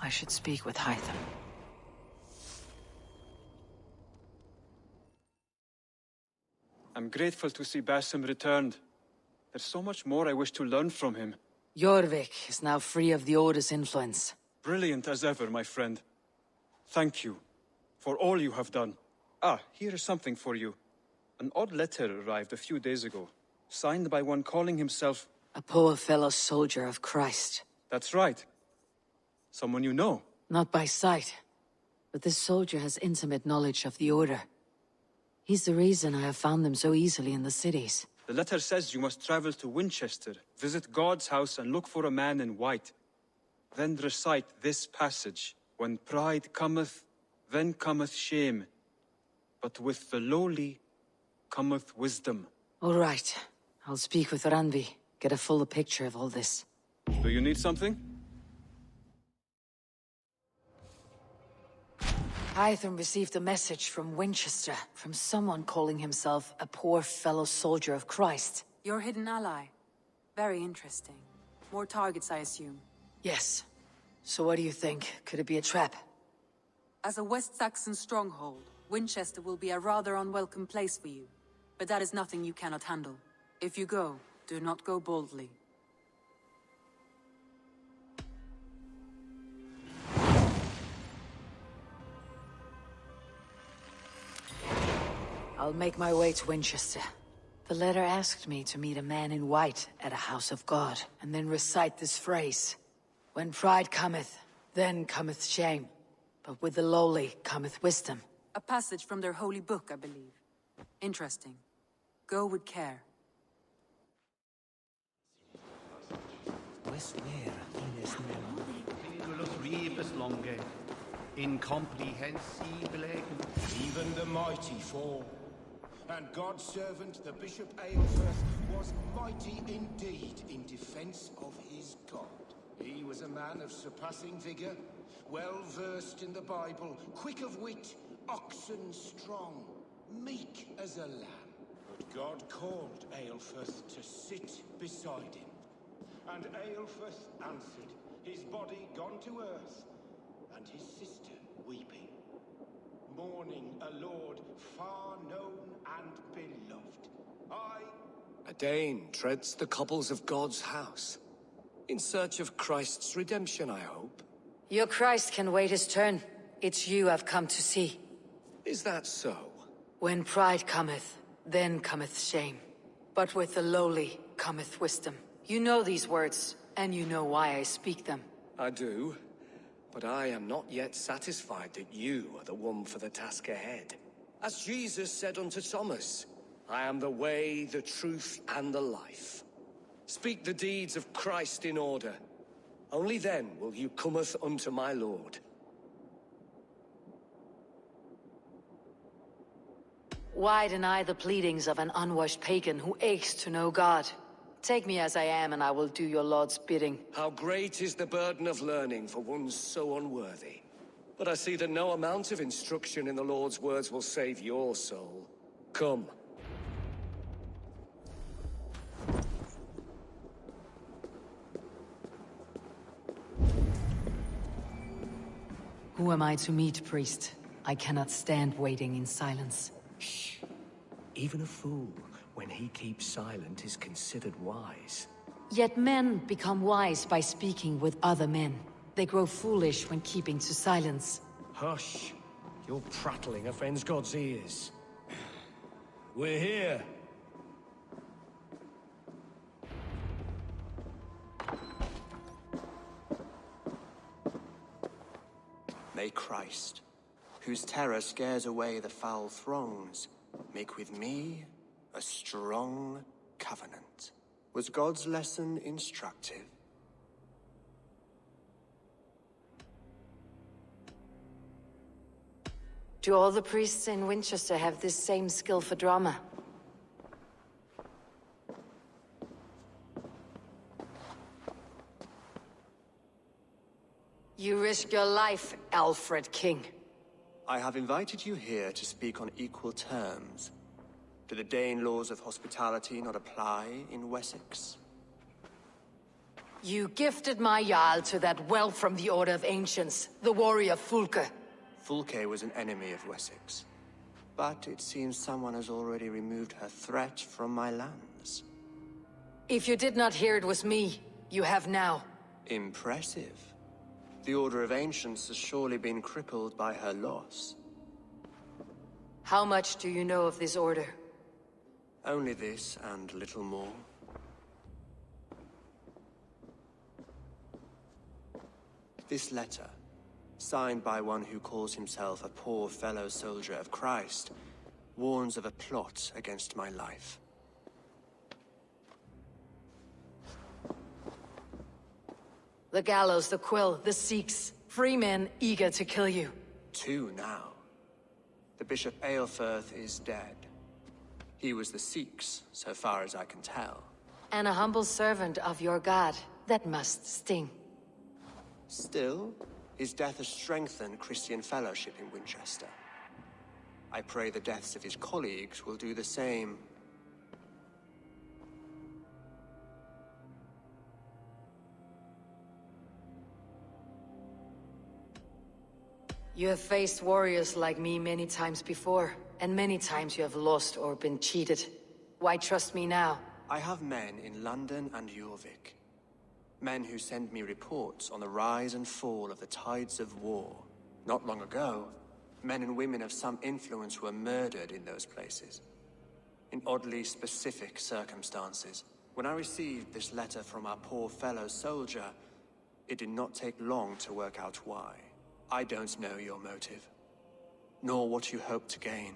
I should speak with Hytham. I'm grateful to see Basim returned. There's so much more I wish to learn from him. Jorvik is now free of the Order's influence. Brilliant as ever, my friend. Thank you for all you have done. Ah, here is something for you. An odd letter arrived a few days ago, signed by one calling himself... A poor fellow soldier of Christ. That's right. Someone you know. Not by sight, but this soldier has intimate knowledge of the Order. He's the reason I have found them so easily in the cities. The letter says you must travel to Winchester, visit God's house and look for a man in white. Then recite this passage. When pride cometh, then cometh shame. But with the lowly cometh wisdom. All right. I'll speak with Ranvi, get a fuller picture of all this. Do you need something? Hytham received a message from Winchester, from someone calling himself a poor fellow soldier of Christ. Your hidden ally. Very interesting. More targets, I assume. Yes. So what do you think? Could it be a trap? As a West Saxon stronghold, Winchester will be a rather unwelcome place for you. But that is nothing you cannot handle. If you go, do not go boldly. I'll make my way to Winchester. The letter asked me to meet a man in white at a house of God, and then recite this phrase. When pride cometh, then cometh shame. But with the lowly cometh wisdom. A passage from their holy book, I believe. Interesting. Go with care. Incomprehensible. Even the mighty fall. And God's servant, the Bishop Aelfirth, was mighty indeed in defense of his God. He was a man of surpassing vigor, well-versed in the Bible, quick of wit, oxen strong, meek as a lamb. But God called Aelfirth to sit beside him. And Aelfirth answered, his body gone to earth, and his sister weeping, mourning a lord far known and beloved. A Dane treads the cobbles of God's house, in search of Christ's redemption, I hope. Your Christ can wait his turn. It's you I've come to see. Is that so? When pride cometh, then cometh shame. But with the lowly cometh wisdom. You know these words, and you know why I speak them. I do, but I am not yet satisfied that you are the one for the task ahead. As Jesus said unto Thomas, I am the way, the truth, and the life. Speak the deeds of Christ in order. Only then will you cometh unto my Lord. Why deny the pleadings of an unwashed pagan who aches to know God? Take me as I am, and I will do your Lord's bidding. How great is the burden of learning for one so unworthy. But I see that no amount of instruction in the Lord's words will save your soul. Come. Who am I to meet, priest? I cannot stand waiting in silence. Shh. Even a fool, when he keeps silent, is considered wise. Yet men become wise by speaking with other men. They grow foolish when keeping to silence. Hush. Your prattling offends God's ears. We're here. May Christ, whose terror scares away the foul throngs, make with me a strong covenant. Was God's lesson instructive? Do all the priests in Winchester have this same skill for drama? You risk your life, Alfred King. I have invited you here to speak on equal terms. Do the Dane laws of hospitality not apply in Wessex? You gifted my Jarl to that wealth from the Order of Ancients, the warrior Fulke. Fulke was an enemy of Wessex. But it seems someone has already removed her threat from my lands. If you did not hear it was me, you have now. Impressive. The Order of Ancients has surely been crippled by her loss. How much do you know of this order? Only this and little more. This letter, signed by one who calls himself a poor fellow soldier of Christ, warns of a plot against my life. The gallows, the quill, the Sikhs. Free men eager to kill you. 2 now. The Bishop Aelfirth is dead. He was the Sikhs, so far as I can tell. And a humble servant of your god. That must sting. Still, his death has strengthened Christian fellowship in Winchester. I pray the deaths of his colleagues will do the same. You have faced warriors like me many times before, and many times you have lost or been cheated. Why trust me now? I have men in London and Jorvik. Men who send me reports on the rise and fall of the tides of war. Not long ago, men and women of some influence were murdered in those places. In oddly specific circumstances. When I received this letter from our poor fellow soldier, it did not take long to work out why. I don't know your motive, nor what you hope to gain.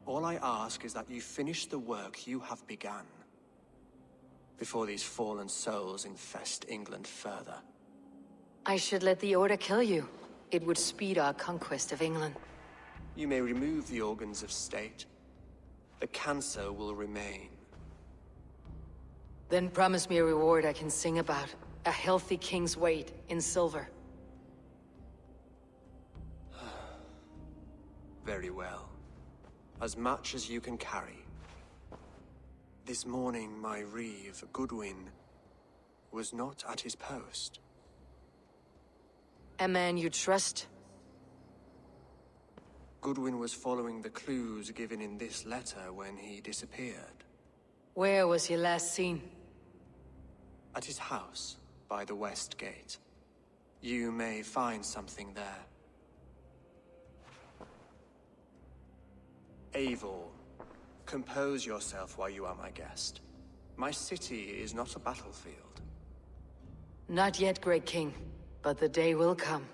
All I ask is that you finish the work you have begun, before these fallen souls infest England further. I should let the Order kill you. It would speed our conquest of England. You may remove the organs of state. The cancer will remain. Then promise me a reward I can sing about. A healthy king's weight in silver. Very well. As much as you can carry. This morning, my reeve, Goodwin, was not at his post. A man you trust? Goodwin was following the clues given in this letter when he disappeared. Where was he last seen? At his house, by the West Gate. You may find something there. Eivor, compose yourself while you are my guest. My city is not a battlefield. Not yet, great king, but the day will come.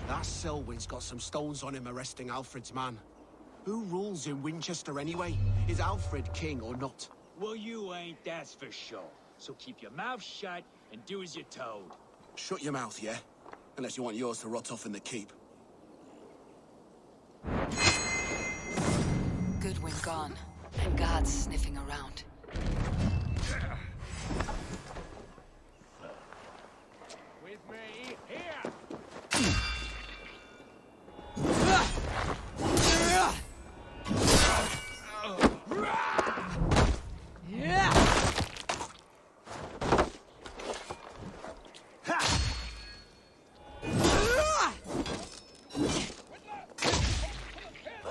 That Selwyn's got some stones on him arresting Alfred's man. Who rules in Winchester anyway? Is Alfred king or not? Well, you ain't, that's for sure. So keep your mouth shut and do as you're told. Shut your mouth, yeah? Unless you want yours to rot off in the keep. Goodwin gone, and guards sniffing around. With me, here!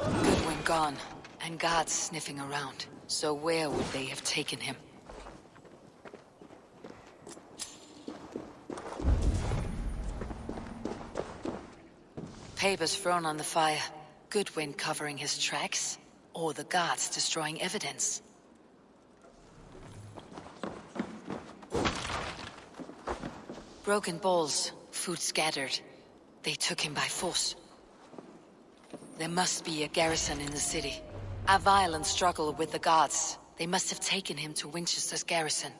Goodwin gone, and guards sniffing around. So where would they have taken him? Papers thrown on the fire. Goodwin covering his tracks, or the guards destroying evidence. Broken bowls, food scattered. They took him by force. There must be a garrison in the city. A violent struggle with the guards. They must have taken him to Winchester's garrison.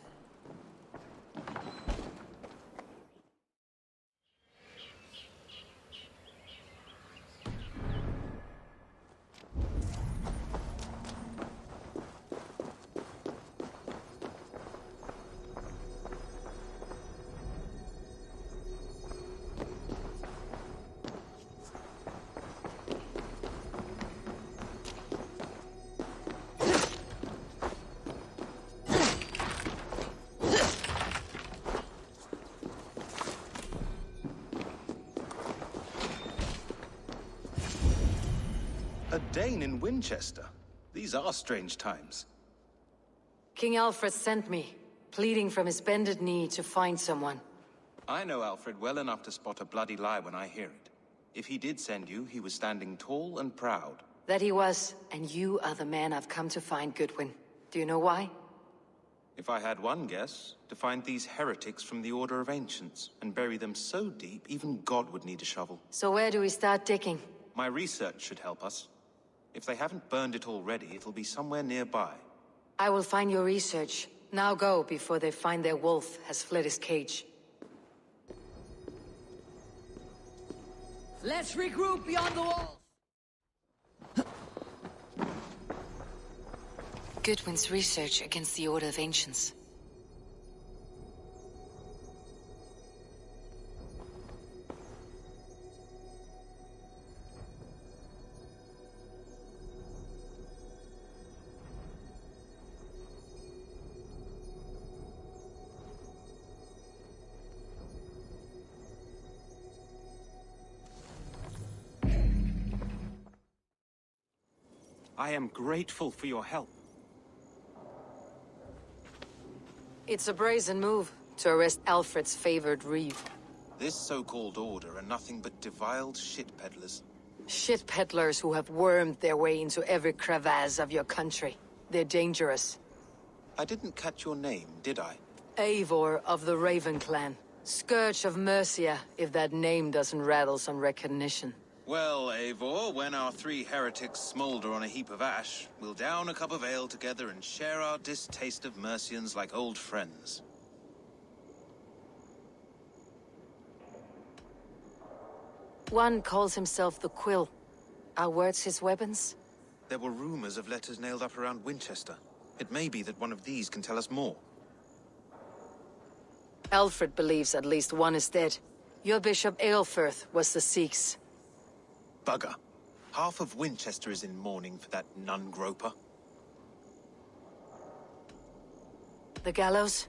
Dane in Winchester. These are strange times. King Alfred sent me, pleading from his bended knee to find someone. I know Alfred well enough to spot a bloody lie when I hear it. If he did send you, he was standing tall and proud. That he was, and you are the man I've come to find, Goodwin. Do you know why? If I had one guess, to find these heretics from the Order of Ancients, and bury them so deep, even God would need a shovel. So where do we start digging? My research should help us. If they haven't burned it already, it'll be somewhere nearby. I will find your research. Now go, before they find their wolf has fled his cage. Let's regroup beyond the walls! Goodwin's research against the Order of Ancients. I am grateful for your help. It's a brazen move to arrest Alfred's favored reeve. This so-called order are nothing but deviled shit peddlers. Shit peddlers who have wormed their way into every crevasse of your country. They're dangerous. I didn't catch your name, did I? Eivor of the Raven Clan. Scourge of Mercia, if that name doesn't rattle some recognition. Well, Eivor, when our three heretics smolder on a heap of ash, we'll down a cup of ale together and share our distaste of Mercians like old friends. One calls himself the Quill. Are words his weapons? There were rumors of letters nailed up around Winchester. It may be that one of these can tell us more. Alfred believes at least one is dead. Your Bishop Aelfirth was the Sikhs. Bugger. Half of Winchester is in mourning for that nun-groper. The gallows?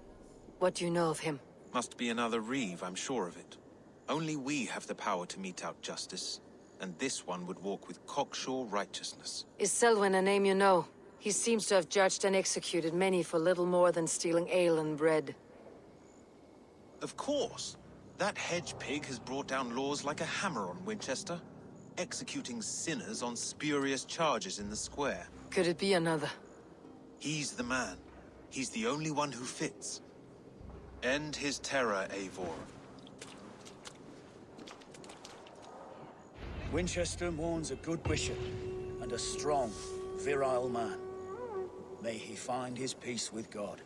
What do you know of him? Must be another reeve, I'm sure of it. Only we have the power to mete out justice, and this one would walk with cocksure righteousness. Is Selwyn a name you know? He seems to have judged and executed many for little more than stealing ale and bread. Of course. That hedge pig has brought down laws like a hammer on Winchester, executing sinners on spurious charges in the square. Could it be another? He's the man. He's the only one who fits. End his terror, Eivor. Winchester mourns a good bishop and a strong, virile man. May he find his peace with God.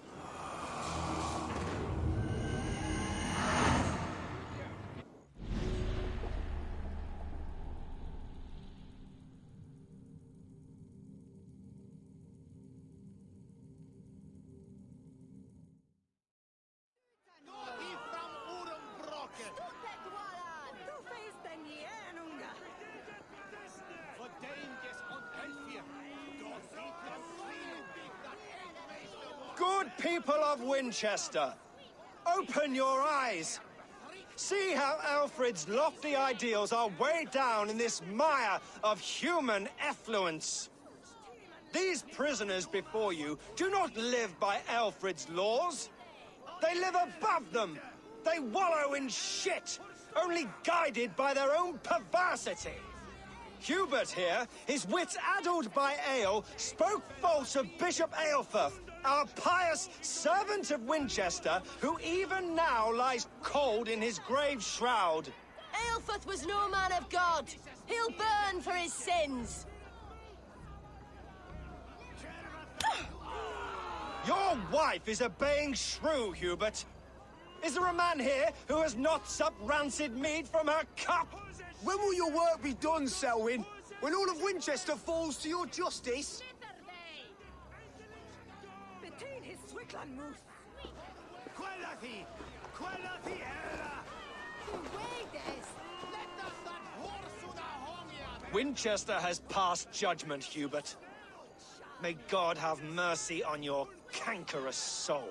Good people of Winchester, open your eyes. See how Alfred's lofty ideals are weighed down in this mire of human effluence. These prisoners before you do not live by Alfred's laws. They live above them. They wallow in shit, only guided by their own perversity. Hubert here, his wits addled by ale, spoke false of Bishop Aelfirth, our pious servant of Winchester, who even now lies cold in his grave shroud. Aelfirth was no man of God. He'll burn for his sins. Your wife is a baying shrew, Hubert. Is there a man here who has not supped rancid mead from her cup? When will your work be done, Selwyn? When all of Winchester falls to your justice? Winchester has passed judgment, Hubert. May God have mercy on your cankerous soul.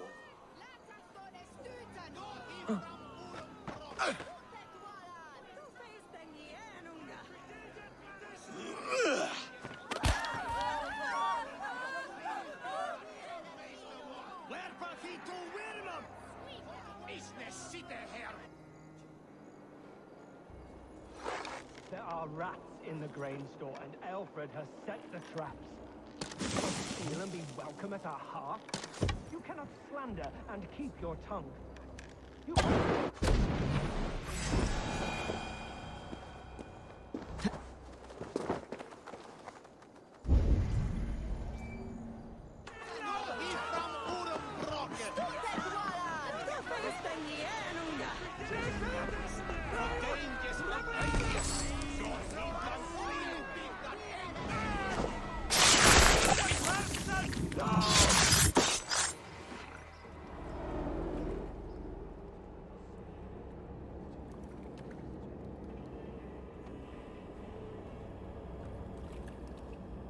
There are rats in the grain store, and Alfred has set the traps. Steal and be welcome at our hearth? You cannot slander and keep your tongue. You...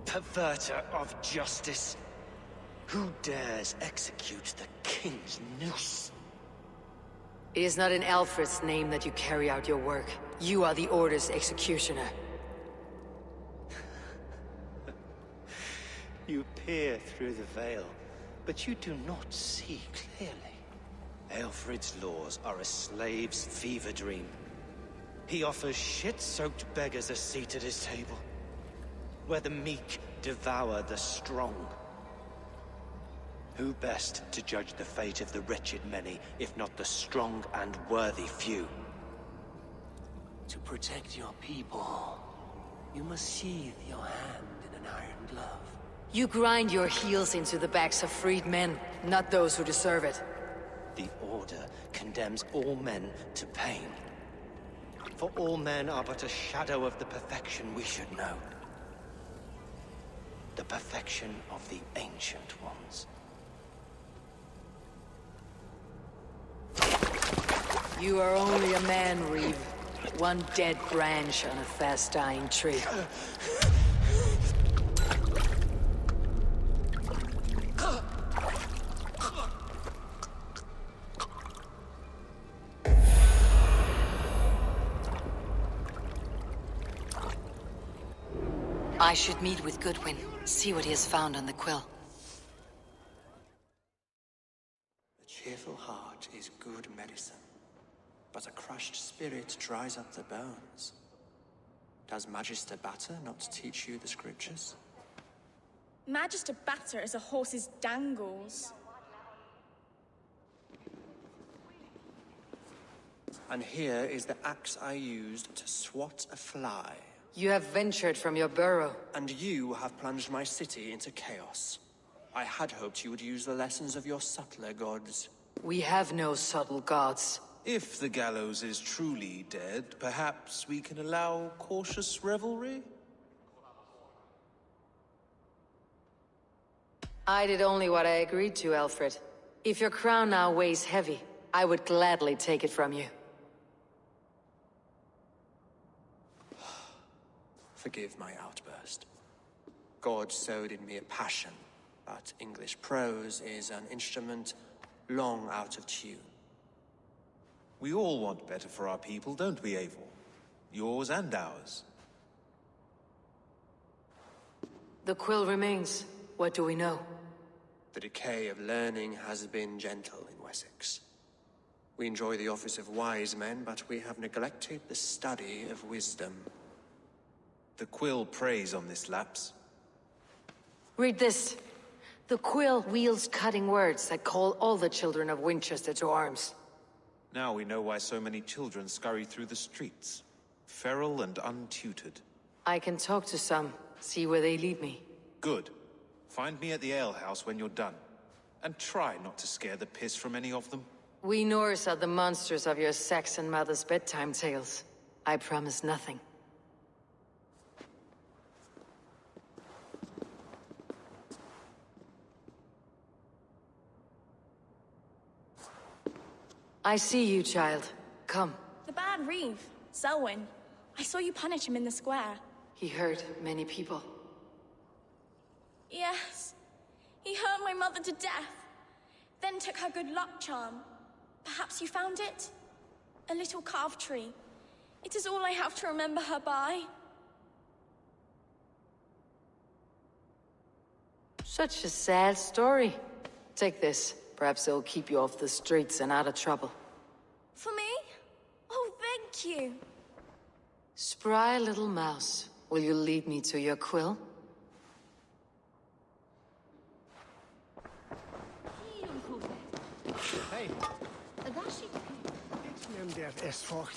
Perverter of justice. Who dares execute the king's noose? It is not in Alfred's name that you carry out your work. You are the Order's executioner. You peer through the veil, but you do not see clearly. Alfred's laws are a slave's fever dream. He offers shit-soaked beggars a seat at his table, where the meek devour the strong. Who best to judge the fate of the wretched many, if not the strong and worthy few? To protect your people, you must sheathe your hand in an iron glove. You grind your heels into the backs of freed men, not those who deserve it. The Order condemns all men to pain. For all men are but a shadow of the perfection we should know. The perfection of the Ancient Ones. You are only a man, Reeve. One dead branch on a fast-dying tree. I should meet with Goodwin, see what he has found on the quill. A cheerful heart is good medicine, but a crushed spirit dries up the bones. Does Magister Batter not teach you the scriptures? Magister Batter is a horse's dangles. And here is the axe I used to swat a fly. You have ventured from your burrow. And you have plunged my city into chaos. I had hoped you would use the lessons of your subtler gods. We have no subtle gods. If the gallows is truly dead, perhaps we can allow cautious revelry? I did only what I agreed to, Alfred. If your crown now weighs heavy, I would gladly take it from you. Forgive my outburst. God sowed in me a passion, but English prose is an instrument long out of tune. We all want better for our people, don't we, Eivor? Yours and ours. The quill remains. What do we know? The decay of learning has been gentle in Wessex. We enjoy the office of wise men, but we have neglected the study of wisdom. The quill preys on this lapse. Read this. The quill wields cutting words that call all the children of Winchester to arms. Now we know why so many children scurry through the streets, feral and untutored. I can talk to some, see where they lead me. Good. Find me at the alehouse when you're done. And try not to scare the piss from any of them. We Norse are the monsters of your Saxon mother's bedtime tales. I promise nothing. I see you, child. Come. The bad Reeve, Selwyn. I saw you punish him in the square. He hurt many people. Yes. He hurt my mother to death. Then took her good luck charm. Perhaps you found it? A little carved tree. It is all I have to remember her by. Such a sad story. Take this. Perhaps it'll keep you off the streets and out of trouble. For me? Oh, thank you. Spry little mouse, will you lead me to your quill? Hey, ich nehm dir es fort.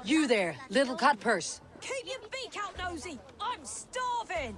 You there, little cut purse. Keep your beak out, Nosy! I'm starving!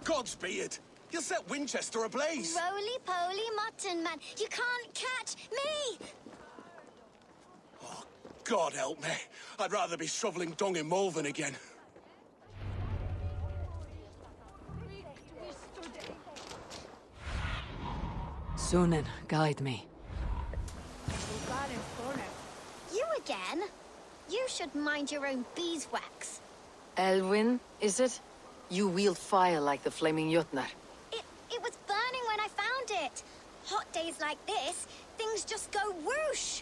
Godspeed! You'll set Winchester ablaze! Roly-poly mutton man, you can't catch me! Oh, God help me. I'd rather be shoveling dung in Malvern again. Sunan, guide me. You again? You should mind your own beeswax. Elwyn, is it? You wield fire like the flaming Jotnar. It was burning when I found it. Hot days like this, things just go whoosh.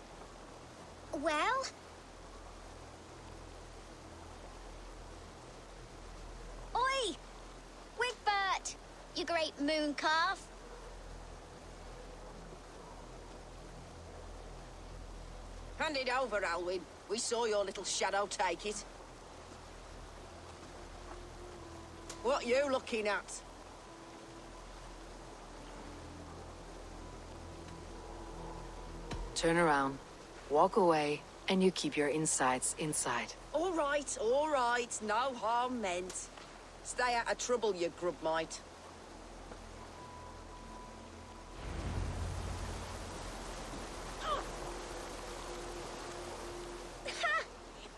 Well? Oi! Wigbert! You great moon calf. Hand it over, Alwyn. We saw your little shadow take it. What you looking at? Turn around, walk away, and you keep your insides inside. All right, no harm meant. Stay out of trouble, you grub mite.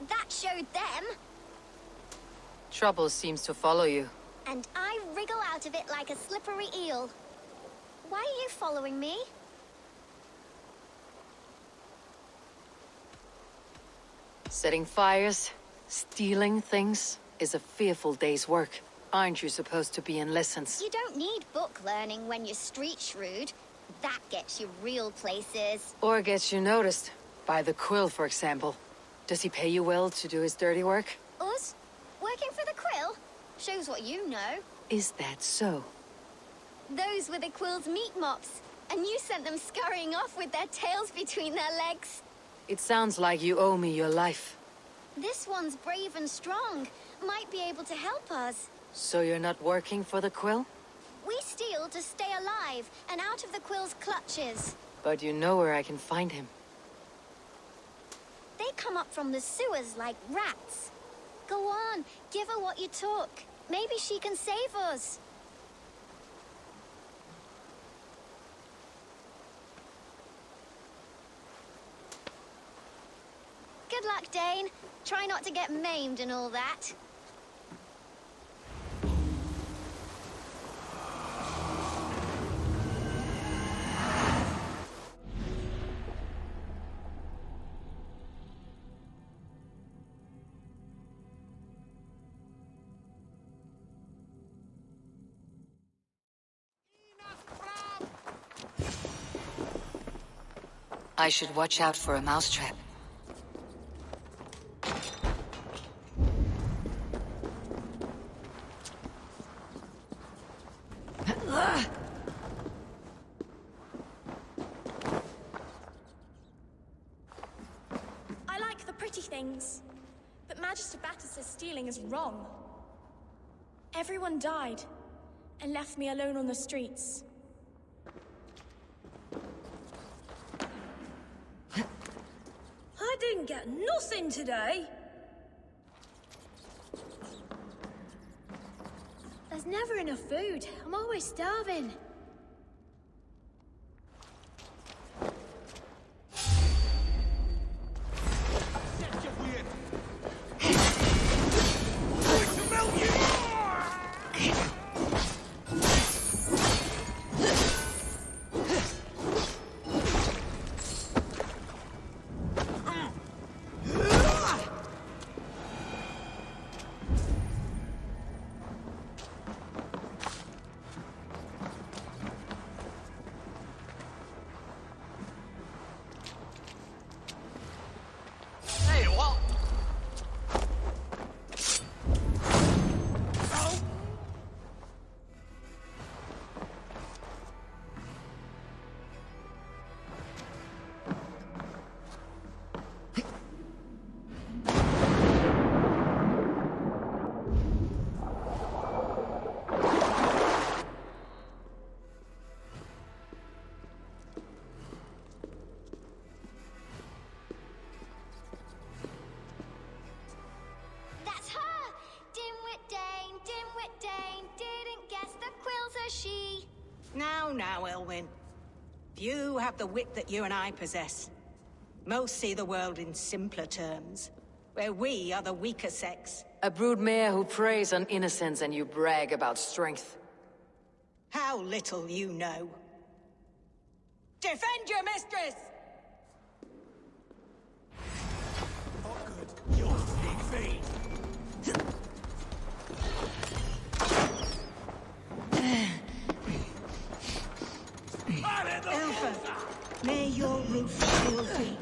That showed them. Trouble seems to follow you. And I wriggle out of it like a slippery eel. Why are you following me? Setting fires, stealing things, is a fearful day's work. Aren't you supposed to be in lessons? You don't need book learning when you're street shrewd. That gets you real places. Or gets you noticed. By the quill, for example. Does he pay you well to do his dirty work? Us? Working for the quill? Shows what you know. Is that so? Those were the quill's meat mops. And you sent them scurrying off with their tails between their legs. It sounds like you owe me your life. This one's brave and strong. Might be able to help us. So you're not working for the quill? We steal to stay alive and out of the quill's clutches. But you know where I can find him. They come up from the sewers like rats. Go on, give her what you took. Maybe she can save us. Good luck, Dane. Try not to get maimed and all that. I should watch out for a mousetrap. I like the pretty things, but Magister Battus' stealing is wrong. Everyone died and left me alone on the streets. I didn't get nothing today. There's never enough food. I'm always starving. Where's she? Now, Elwyn. Few have the wit that you and I possess. Most see the world in simpler terms, where we are the weaker sex. A broodmare who preys on innocence and you brag about strength. How little you know. Defend your mistress! You're defeat. Alpha, may your roof shield thee.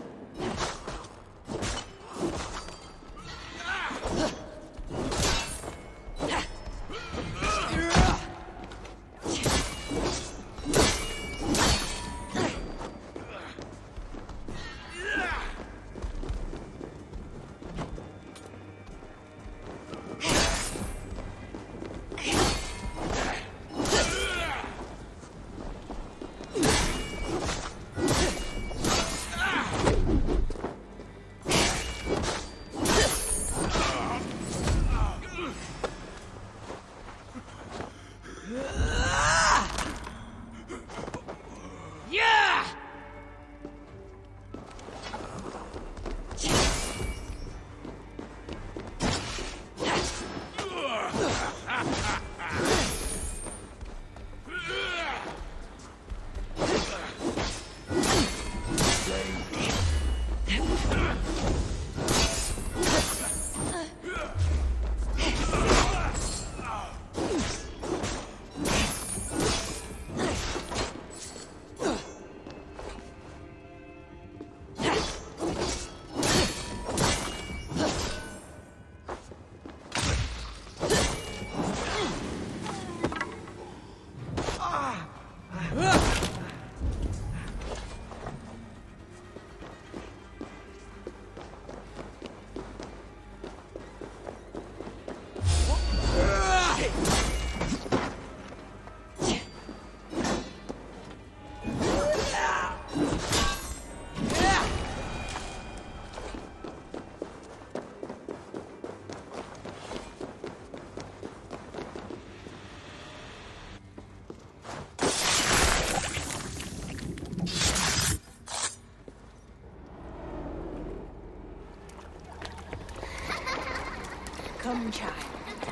Come, child.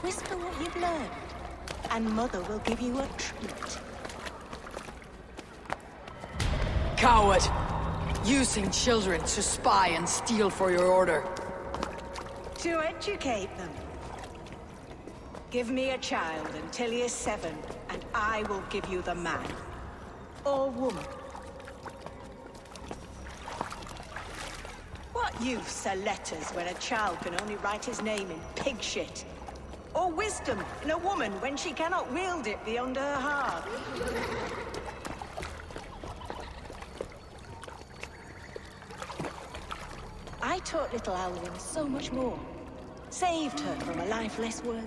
Whisper what you've learned, and Mother will give you a treat. Coward! Using children to spy and steal for your order. To educate them. Give me a child until he is 7, and I will give you the man. Or woman. What use are letters when a child can only write his name in pig shit? Or wisdom in a woman when she cannot wield it beyond her heart? I taught little Alwyn so much more. Saved her from a life less worthy.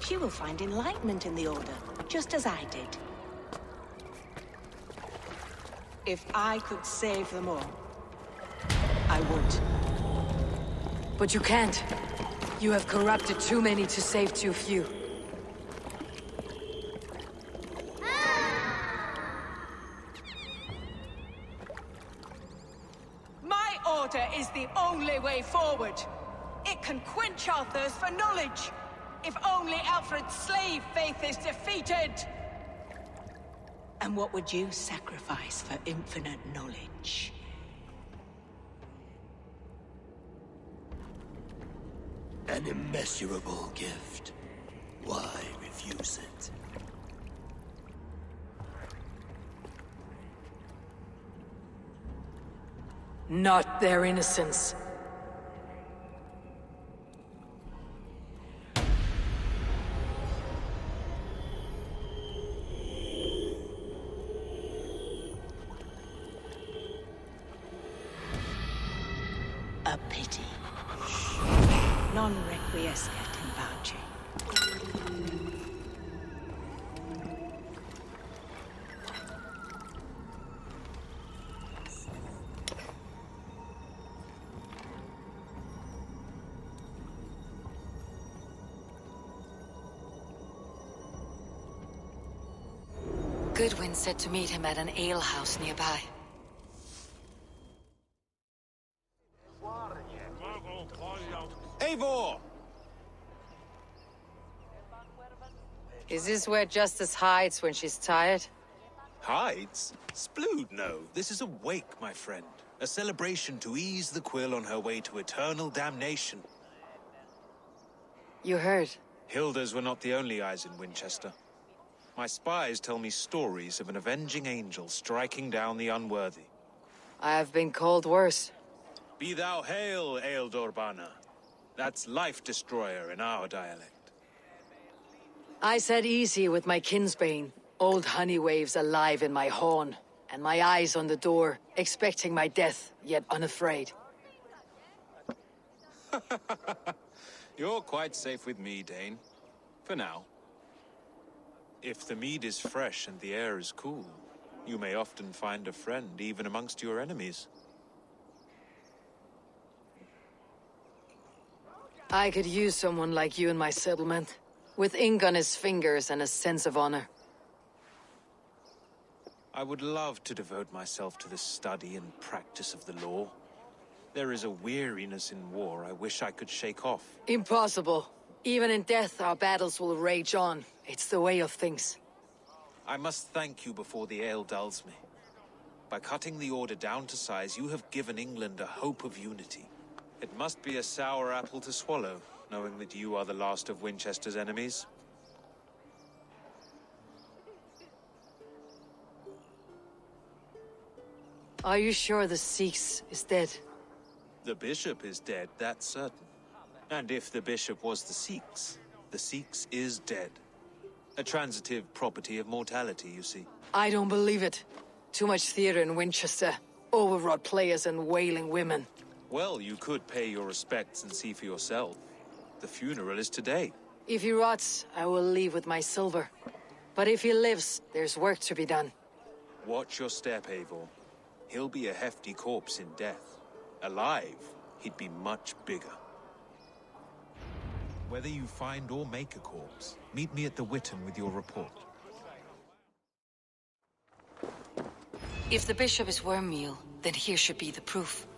She will find enlightenment in the Order, just as I did. If I could save them all, I would. But you can't. You have corrupted too many to save too few. My order is the only way forward. It can quench our thirst for knowledge. If only Alfred's slave faith is defeated. And what would you sacrifice for infinite knowledge? An immeasurable gift. Why refuse it? Not their innocence. A pity. Non requiescat in pace. Goodwin said to meet him at an alehouse nearby. Eivor! Is this where Justice hides when she's tired? Hides? Splood, no. This is a wake, my friend. A celebration to ease the quill on her way to eternal damnation. You heard. Hilda's were not the only eyes in Winchester. My spies tell me stories of an avenging angel striking down the unworthy. I have been called worse. Be thou hail, Ealdor. That's Life Destroyer in our dialect. I said easy with my kinsbane. Old honey waves alive in my horn, and my eyes on the door, expecting my death, yet unafraid. You're quite safe with me, Dane. For now. If the mead is fresh and the air is cool, you may often find a friend even amongst your enemies. I could use someone like you in my settlement, with ink on his fingers and a sense of honor. I would love to devote myself to the study and practice of the law. There is a weariness in war I wish I could shake off. Impossible. Even in death, our battles will rage on. It's the way of things. I must thank you before the ale dulls me. By cutting the order down to size, you have given England a hope of unity. It must be a sour apple to swallow, knowing that you are the last of Winchester's enemies. Are you sure the Sikhs is dead? The bishop is dead, that's certain. And if the bishop was the Sikhs is dead. A transitive property of mortality, you see. I don't believe it. Too much theater in Winchester. Overwrought players and wailing women. Well, you could pay your respects and see for yourself. The funeral is today. If he rots, I will leave with my silver. But if he lives, there's work to be done. Watch your step, Eivor. He'll be a hefty corpse in death. Alive, he'd be much bigger. Whether you find or make a corpse, meet me at the Witten with your report. If the bishop is wormmeal, then here should be the proof.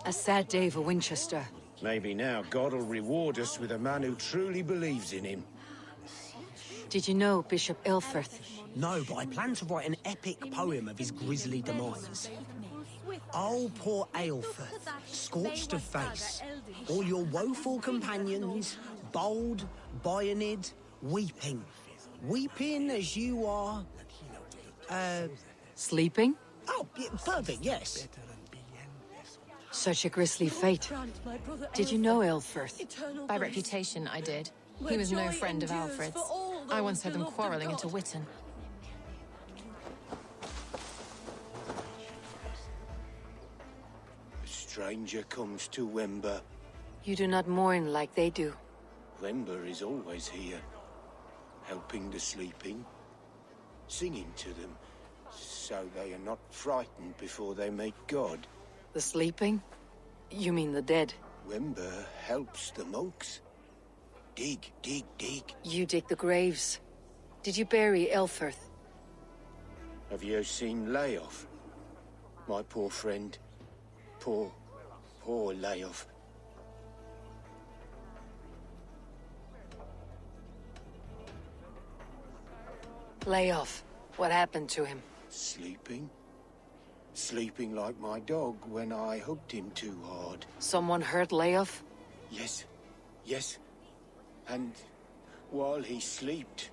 A sad day for Winchester. Maybe now God will reward us with a man who truly believes in him. Did you know Bishop Aelfirth? No, but I plan to write an epic poem of his grisly demise. Oh, poor Aelfirth, scorched of face. All your woeful companions, bold, bayoneted, weeping. Weeping as you are... Sleeping? Oh, yeah, perfect, yes. Such a grisly fate. Did you know Aelfirth? By reputation, I did. He was no friend of Alfred's. I once heard them quarreling at a Witten. A stranger comes to Wember. You do not mourn like they do. Wember is always here, helping the sleeping, singing to them, so they are not frightened before they meet God. The sleeping? You mean the dead? Wember helps the monks. Dig, dig, dig. You dig the graves. Did you bury Aelfirth? Have you seen Leof? My poor friend. Poor Leof. Lay off. What happened to him? Sleeping? Sleeping like my dog when I hugged him too hard. Someone hurt Leof? Yes. And while he slept,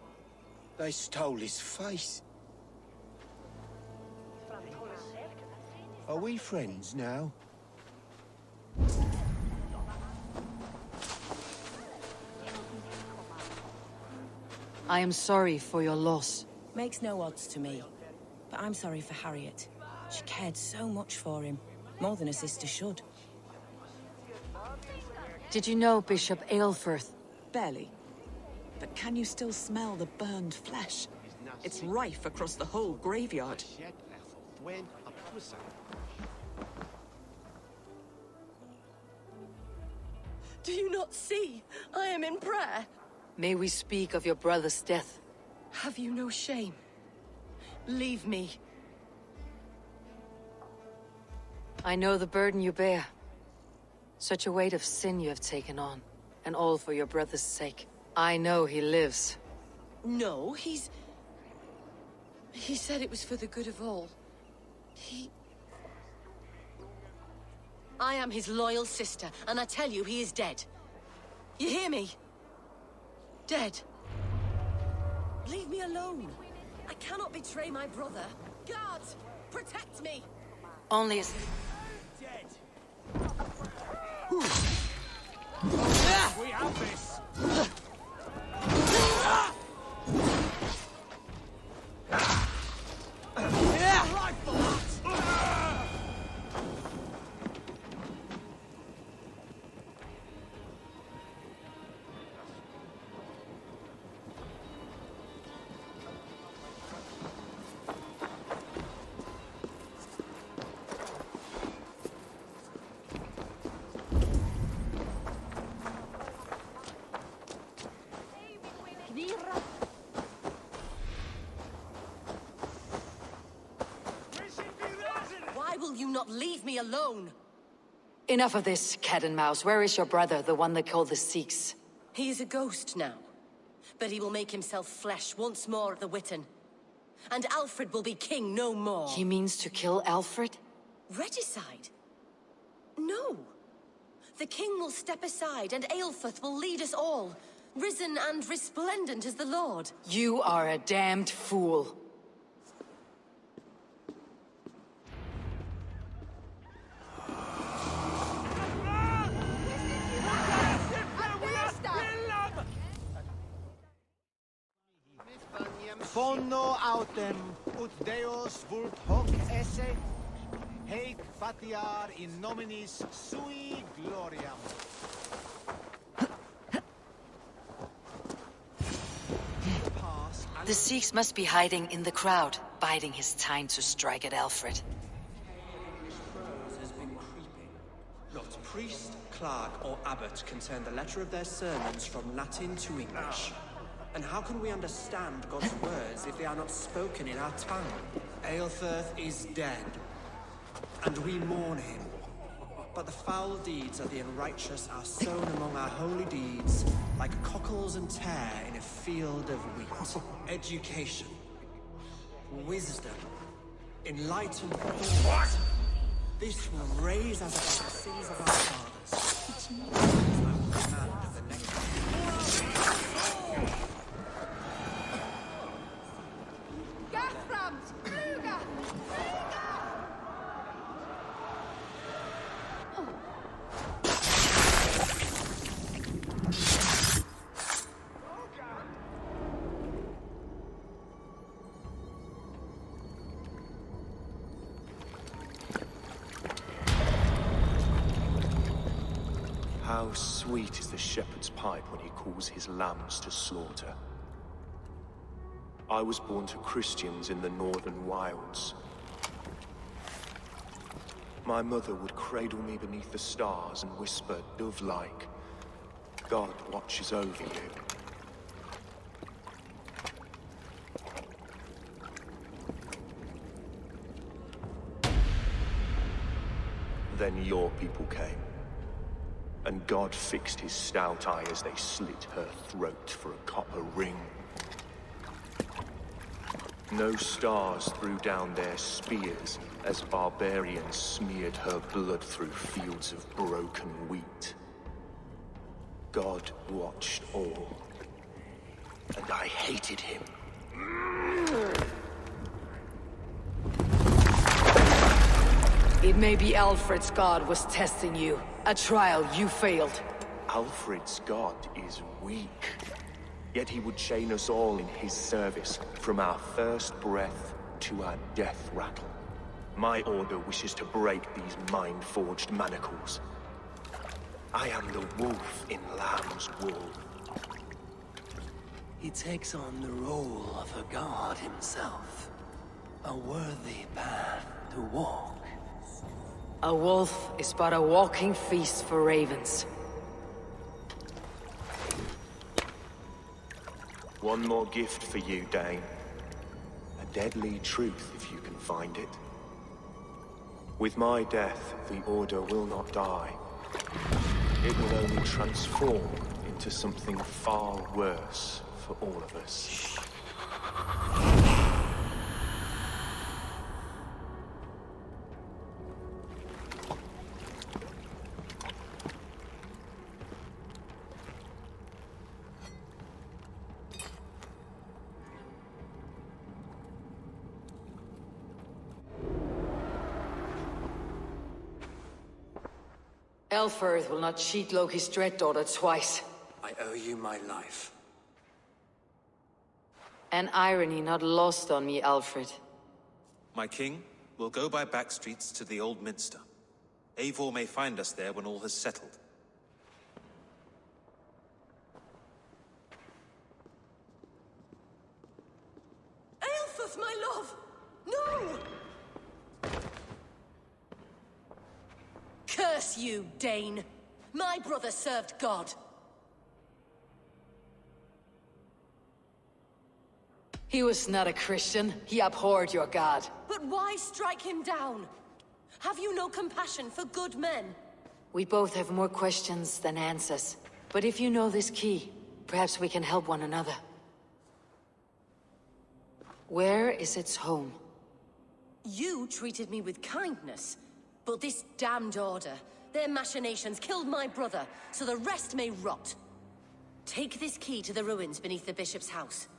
they stole his face. Are we friends now? I am sorry for your loss. Makes no odds to me. But I'm sorry for Harriet. She cared so much for him. More than a sister should. Did you know Bishop Aelfirth? Barely. But can you still smell the burned flesh? It's rife across the whole graveyard. Do you not see? I am in prayer. May we speak of your brother's death? Have you no shame? Leave me. I know the burden you bear. Such a weight of sin you have taken on, and all for your brother's sake. I know he lives. No, He said it was for the good of all. I am his loyal sister, and I tell you, he is dead. You hear me? Dead. Leave me alone. I cannot betray my brother. Guards, protect me! Only as... Dead. We have this. Why will you not leave me alone? Enough of this, cat and mouse. Where is your brother, the one they call the Sikhs? He is a ghost now. But he will make himself flesh once more at the Witten. And Alfred will be king no more. He means to kill Alfred? Regicide? No. The king will step aside, and Aelfrith will lead us all, risen and resplendent as the Lord. You are a damned fool. Fono autem ut Deus vult hoc esse, haec fatiar in nominis sui gloriam. The Sikhs must be hiding in the crowd, biding his time to strike at Alfred. Has been creeping. Not priest, clerk, or abbot can turn the letter of their sermons from Latin to English. And how can we understand God's words if they are not spoken in our tongue? Aelfrith is dead, and we mourn him. But the foul deeds of the unrighteous are sown among our holy deeds, like cockles and tare in a field of wheat. Education, wisdom, enlightenment. What? This will raise us above the sins of our fathers. Command of the next. How sweet is the shepherd's pipe when he calls his lambs to slaughter. I was born to Christians in the northern wilds. My mother would cradle me beneath the stars and whisper, dove-like, God watches over you. Then your people came. And God fixed his stout eye as they slit her throat for a copper ring. No stars threw down their spears as barbarians smeared her blood through fields of broken wheat. God watched all, and I hated him. It may be Alfred's god was testing you. A trial you failed. Alfred's god is weak. Yet he would chain us all in his service, from our first breath to our death rattle. My order wishes to break these mind-forged manacles. I am the wolf in lamb's wool. He takes on the role of a god himself. A worthy path to walk. A wolf is but a walking feast for ravens. One more gift for you, Dane. A deadly truth, if you can find it. With my death, the Order will not die. It will only transform into something far worse for all of us. Elfrith will not cheat Loki's dread daughter twice. I owe you my life. An irony not lost on me, Alfred. My king, we'll go by back streets to the Old Minster. Eivor may find us there when all has settled. Aelfrith, my love! No! Curse you, Dane! My brother served God. He was not a Christian. He abhorred your god. But why strike him down? Have you no compassion for good men? We both have more questions than answers. But if you know this key, perhaps we can help one another. Where is its home? You treated me with kindness. But this damned Order, their machinations killed my brother, so the rest may rot. Take this key to the ruins beneath the bishop's house.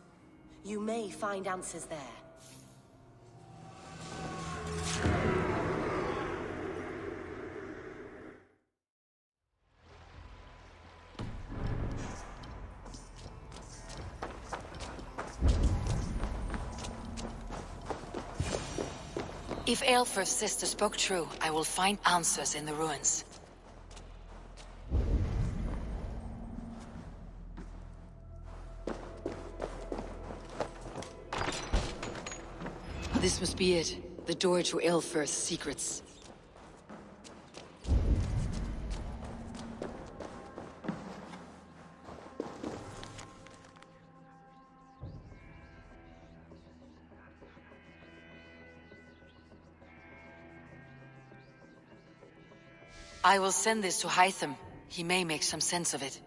You may find answers there. If Aelfrith's sister spoke true, I will find answers in the ruins. This must be it. The door to Aelfrith's secrets. I will send this to Hytham. He may make some sense of it.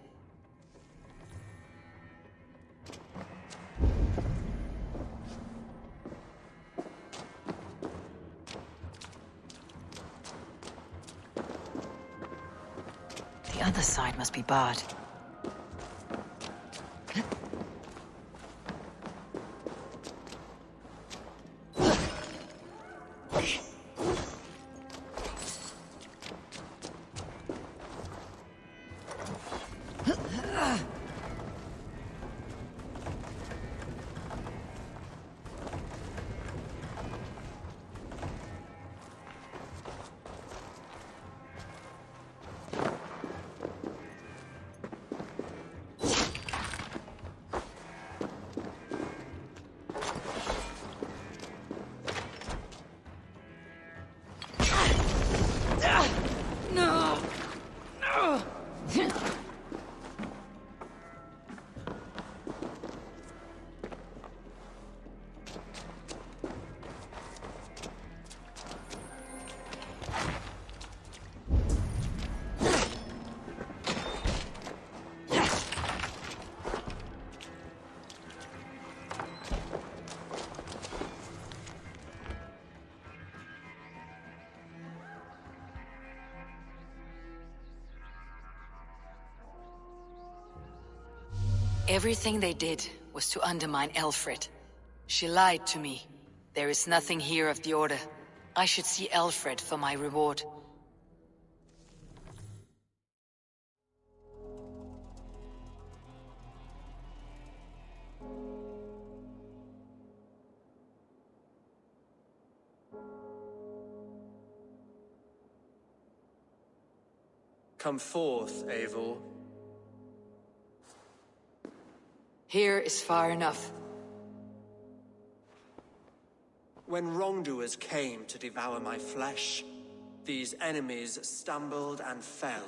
The other side must be barred. Everything they did was to undermine Elfrid. She lied to me. There is nothing here of the Order. I should see Elfrid for my reward. Come forth, Eivor. Here is far enough. When wrongdoers came to devour my flesh, these enemies stumbled and fell.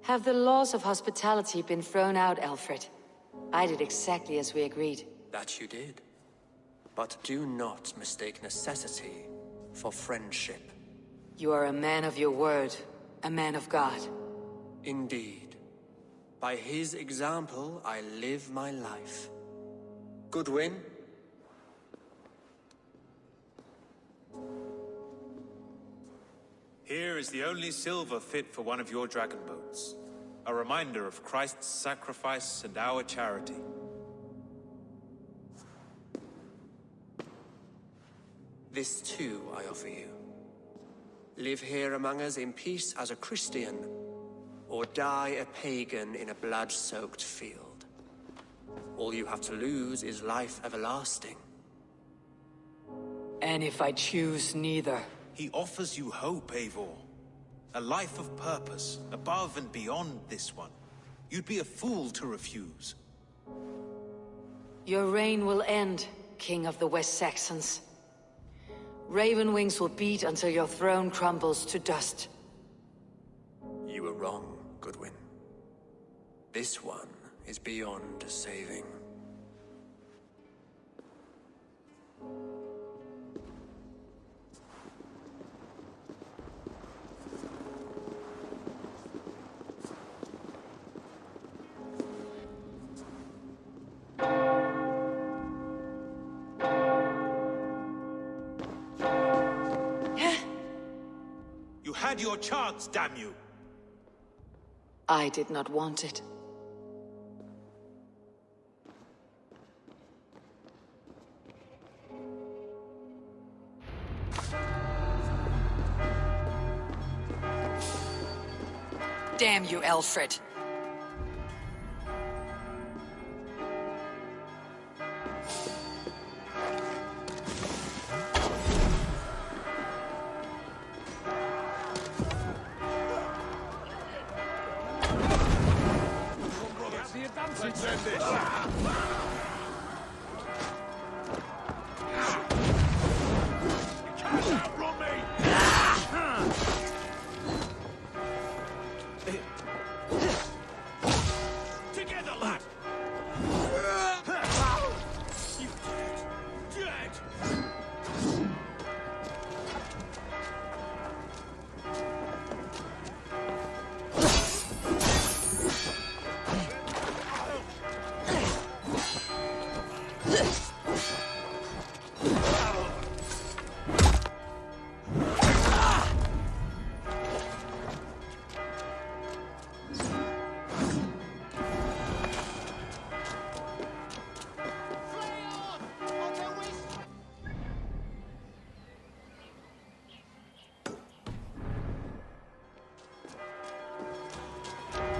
Have the laws of hospitality been thrown out, Alfred? I did exactly as we agreed. That you did. But do not mistake necessity for friendship. You are a man of your word, a man of God. Indeed. By his example, I live my life. Goodwin? Here is the only silver fit for one of your dragon boats. A reminder of Christ's sacrifice and our charity. This too I offer you. Live here among us in peace as a Christian, or die a pagan in a blood-soaked field. All you have to lose is life everlasting. And if I choose neither? He offers you hope, Eivor. A life of purpose, above and beyond this one. You'd be a fool to refuse. Your reign will end, King of the West Saxons. Raven wings will beat until your throne crumbles to dust. You were wrong, Goodwin. This one is beyond saving. You had your chance, damn you! I did not want it. Damn you, Alfred.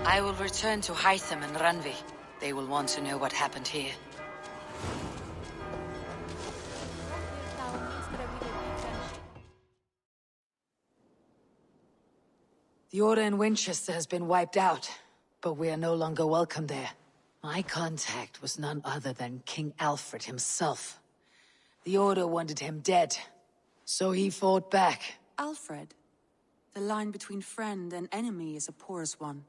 I will return to Hytham and Randvi. They will want to know what happened here. The Order in Winchester has been wiped out, but we are no longer welcome there. My contact was none other than King Alfred himself. The Order wanted him dead, so he fought back. Alfred? The line between friend and enemy is a porous one.